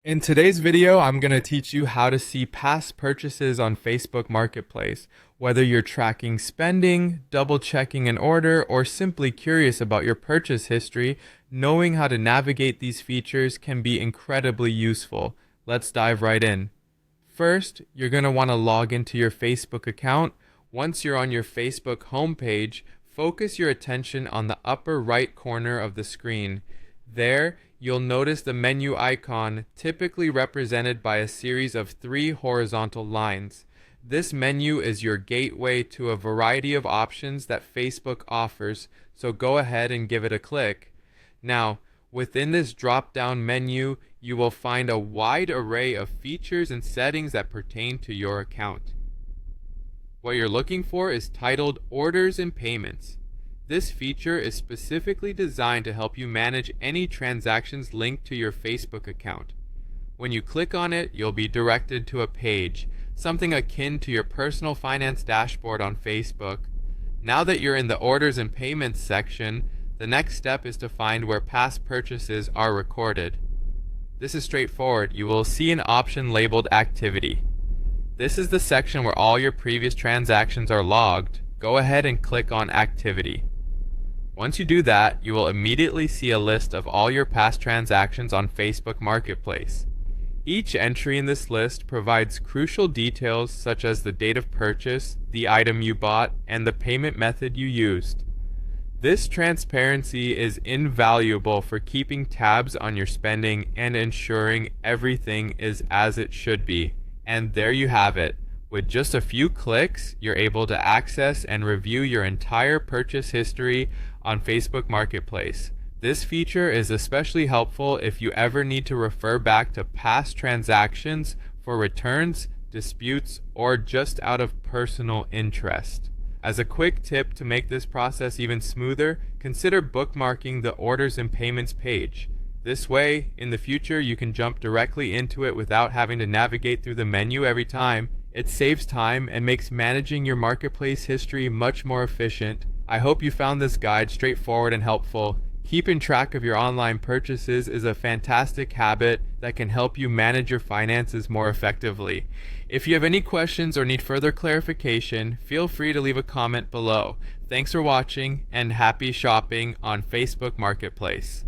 In today's video, I'm going to teach you how to see past purchases on Facebook Marketplace. Whether you're tracking spending, double checking an order, or simply curious about your purchase history, knowing how to navigate these features can be incredibly useful. Let's dive right in. First, you're going to want to log into your Facebook account. Once you're on your Facebook homepage, focus your attention on the upper right corner of the screen. There, you'll notice the menu icon, typically represented by a series of 3 horizontal lines. This menu is your gateway to a variety of options that Facebook offers, so go ahead and give it a click. Now, within this drop-down menu, you will find a wide array of features and settings that pertain to your account. What you're looking for is titled Orders and Payments. This feature is specifically designed to help you manage any transactions linked to your Facebook account. When you click on it, you'll be directed to a page, something akin to your personal finance dashboard on Facebook. Now that you're in the Orders and Payments section, the next step is to find where past purchases are recorded. This is straightforward. You will see an option labeled Activity. This is the section where all your previous transactions are logged. Go ahead and click on Activity. Once you do that, you will immediately see a list of all your past transactions on Facebook Marketplace. Each entry in this list provides crucial details such as the date of purchase, the item you bought, and the payment method you used. This transparency is invaluable for keeping tabs on your spending and ensuring everything is as it should be. And there you have it. With just a few clicks, you're able to access and review your entire purchase history on Facebook Marketplace. This feature is especially helpful if you ever need to refer back to past transactions for returns, disputes, or just out of personal interest. As a quick tip to make this process even smoother, consider bookmarking the Orders and Payments page. This way, in the future, you can jump directly into it without having to navigate through the menu every time. It saves time and makes managing your marketplace history much more efficient. I hope you found this guide straightforward and helpful. Keeping track of your online purchases is a fantastic habit that can help you manage your finances more effectively. If you have any questions or need further clarification, feel free to leave a comment below. Thanks for watching and happy shopping on Facebook Marketplace.